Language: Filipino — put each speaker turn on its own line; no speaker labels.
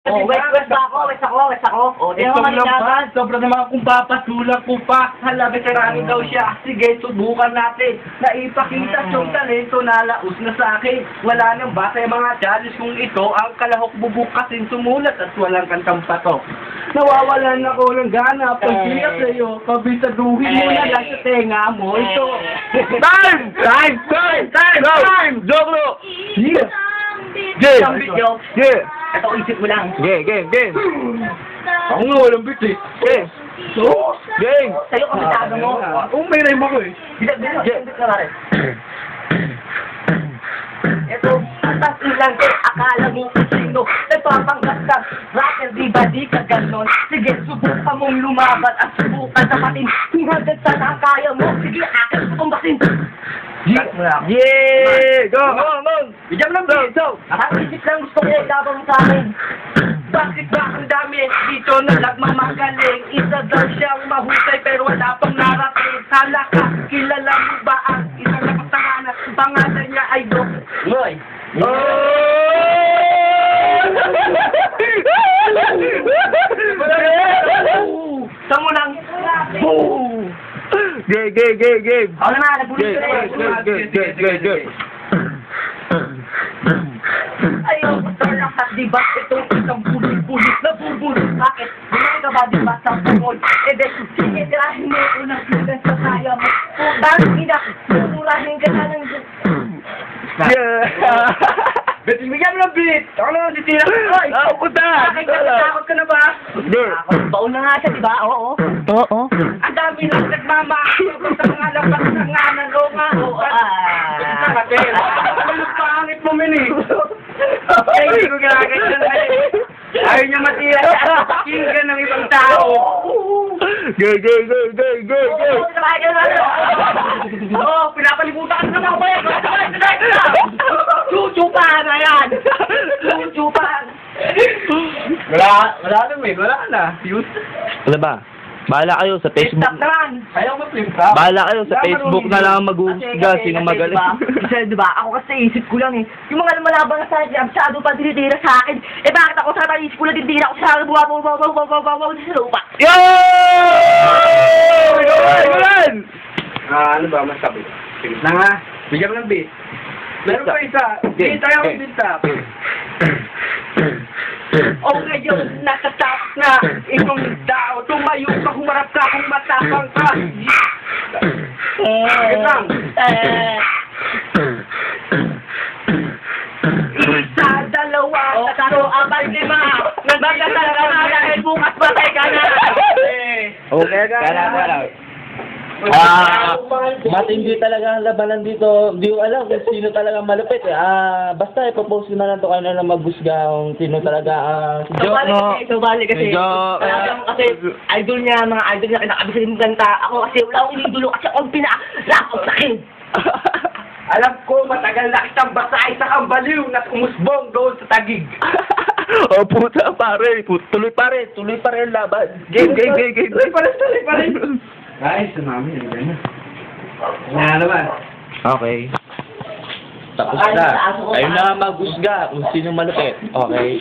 Oh, west ako. Oh, di
Ito
mo
naman, sobra naman kung papasulang ko pa. Halabi karami daw siya. Sige, subukan natin. Naipakita siyang talento na laos na sa akin. Wala nang basa yung mga challenge kung ito ang kalahok bubukasin sumulat at walang kantang patok. Nawawalan ako ng gana pagkira sa'yo. Kabisaduhin mo na lang sa tenga mo. Ito.
Time! Joklo!
Yeah.
Isang video.
Yeah!
Ito, isip mo lang.
Game!
Ako nga walang bit eh.
Game! Game!
Sa'yo, kabisado mo.
May rhyme ako eh.
Isang bit na rin. Ito, atas ilang akala mo kung sino nagpapanggap ka. Rapper, di ba di ka ganon? Sige, subukan mong lumaban at subukan dapatin. Kung hanggang saan ang kaya mo, sige, akin mo tumbasin.
Yeah! Go!
Bigyan mo ng beat.
Nakakisip lang gusto ko labang sa akin.
Bakit ba ang dami dito na nagmamagaling? Isa daw siyang mahusay pero wala pang narating. Hala ka, kilala mo ba ang isang napagtanganan? Pangalan niya ay Doc Loy. Saan mo lang? Boom!
Game!
Ako naman, nabulit ko na
Game!
Ayaw, lahat, di ba? Ito isang bulit na bubulit. Bakit? Bumili ka ba, di ba, sa pangol? Sige, tirahin mo ito ng sigas sa kaya mo. Kung bakit ina, mumurahin ka na ng...
Yeah!
Bigyan mo ng beat! Ako naman si Tira. Ay!
Puta!
Bakit ka natakot ka na ba?
Baon na nga siya, di ba? Oo.
Ang dami lang nagmamakot sa mga labas na nga ng loma. Ano pangit mo, Mini? Ay, hindi ko ginagawa na ayaw niya matira sa pakinggan ng ibang tao.
Go!
Oo, pinapalibutan ka naman ako yan.
Chuchupan na yan! Chuchupan!
Wala na. Fuse.
Ano ba? Bahala kayo sa Facebook.
Stop naman!
Ayaw mo flip top.
Bahala kayo sa Facebook na lang mag-uusga. Sino magaling.
Kasi diba, ako kasi isip ko lang eh. Yung mga lumalabang sa akin, masyado pa tinitira sa akin. Eh bakit ako sa isip ko lang tinitira ako sa akin? Sa lupa.
Yo! Galan!
Ano ba masabi? Sige na nga. Bigyan mo ng beat. Meron pa isa. Beat tayo ang beat top. O ngayon, nasa top na itong tao. Tumayo ka, humarap ka, kung matapang ka. Sige lang. Isa, dalawa, tatlo, apat, lima. Magkasalaga na dahil bukas patay ka na.
Okay, Kala. Matindi talaga ang labanan dito. Hindi ko alam kung sino talaga malupit eh. Basta ipopost ko na lang to kayo na magbusga kung sino talaga si Joke, no?
Subali kasi. Kasi idol niya, mga idol niya, kinakabisin ng kanta. Ako kasi wala akong inidulo kasi akong pinaka-lapot sa akin.
Alam ko, matagal na kitang basay sa kambaliw na umusbong doon sa tagig.
Oh puta pare, tuloy pa rin laban. Game.
Tuloy pa rin. Ay, sa mami, ano na naman.
Okay. Tapos na. Ayun na maghusga kung sino malupit. Okay.